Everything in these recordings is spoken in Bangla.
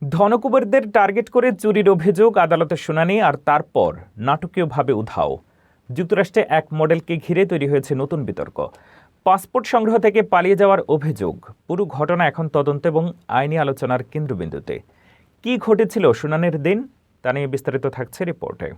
ধনকুবেরদের টার্গেট করে চুরির অভিযোগ আদালতে শুনানি আর তারপর নাটকীয়ভাবে উধাও। যুক্তরাষ্ট্রে এক মডেলকে ঘিরে তৈরি হয়েছে নতুন বিতর্ক। পাসপোর্ট সংগ্রহ থেকে পালিয়ে যাওয়ার অভিযোগ। পুরো ঘটনা এখন তদন্ত এবং আইনি আলোচনার কেন্দ্রবিন্দুতে। কি ঘটেছিল শুনানির দিন তা নিয়ে বিস্তারিত থাকছে রিপোর্টে।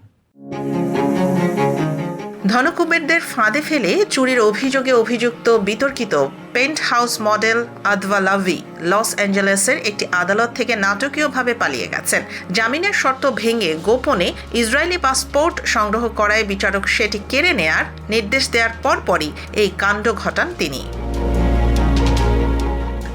ধনকুবেরদের ফাঁদে ফেলে চুরির অভিযোগে অভিযুক্ত বিতর্কিত পেন্ট হাউস মডেল আদওয়া লাভি লস অ্যাঞ্জেলেসের একটি আদালত থেকে নাটকীয়ভাবে পালিয়ে গেছেন। জামিনের শর্ত ভেঙে গোপনে ইসরায়েলি পাসপোর্ট সংগ্রহ করায় বিচারক সেটি কেড়ে নেয়ার নির্দেশ দেওয়ার পরপরই এই কাণ্ড ঘটান তিনি।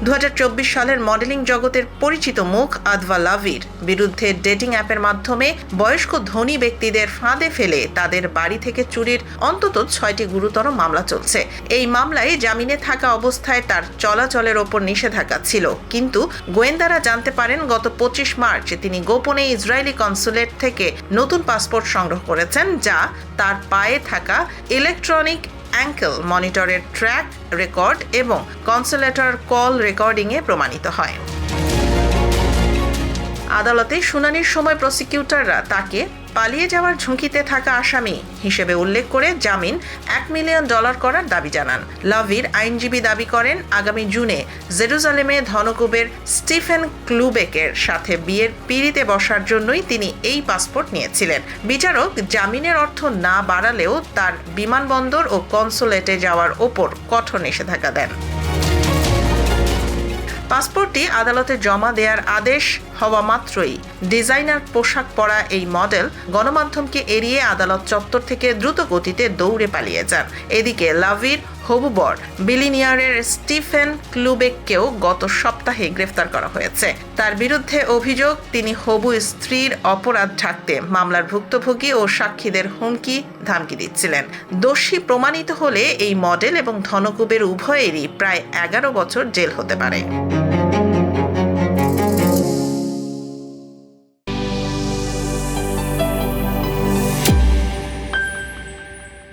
2024 সালের মডেলিং জগতের পরিচিত মুখ আদওয়া লাভির বিরুদ্ধে ডেটিং অ্যাপের মাধ্যমে বয়স্ক ধনী ব্যক্তিদের ফাঁদে ফেলে তাদের বাড়ি থেকে চুরির অন্তত 6টি গুরুতর মামলা চলছে। এই মামলায় জামিনে থাকা অবস্থায় তার চলাচলের ওপর নিষেধাজ্ঞা ছিল, কিন্তু গোয়েন্দারা জানতে পারেন গত 25 মার্চ তিনি গোপনে ইসরায়েলি কনসুলেট থেকে নতুন পাসপোর্ট সংগ্রহ করেছেন, যা তার পায়ে থাকা ইলেকট্রনিক অ্যাঙ্কেল মনিটরের ট্র্যাক রেকর্ড এবং কনসুলেটর কল রেকর্ডিংয়ে প্রমাণিত হয়। আদালতে শুনানির সময় প্রসিকিউটররা তাকে পালিয়ে যাওয়ার ঝুঁকিতে থাকা আসামি হিসেবে উল্লেখ করে জামিন $1 মিলিয়ন করার দাবি জানান। লাভির আইনজীবী দাবি করেন আগামী জুনে জেরুজালেমে ধনকুবের স্টিফেন ক্লুবেকের সাথে বিয়ের পিঁড়িতে বসার জন্যই তিনি এই পাসপোর্ট নিয়েছিলেন। বিচারক জামিনের অর্থ না বাড়ালেও তার বিমানবন্দর ও কনসুলেটে যাওয়ার ওপর কঠোর নিষেধাজ্ঞা দেন। পাসপোর্টটি আদালতে জমা দেওয়ার আদেশ হওয়া মাত্রই ডিজাইনার পোশাক পরা এই মডেল গণমাধ্যমকে এড়িয়ে আদালত চত্বর থেকে দ্রুত গতিতে দৌড়ে পালিয়ে যান। এদিকে লাভির হবু বর বিলিনিয়ারের স্টিফেন ক্লুবেককেও গত সপ্তাহে গ্রেফতার করা হয়েছে। তার বিরুদ্ধে অভিযোগ তিনি হবু স্ত্রীর অপরাধ ঢাকতে মামলার ভুক্তভোগী ও সাক্ষীদের হুমকি ধামকি দিচ্ছিলেন। দোষী প্রমাণিত হলে এই মডেল এবং ধনকুবের উভয়েরই প্রায় 11 বছর জেল হতে পারে।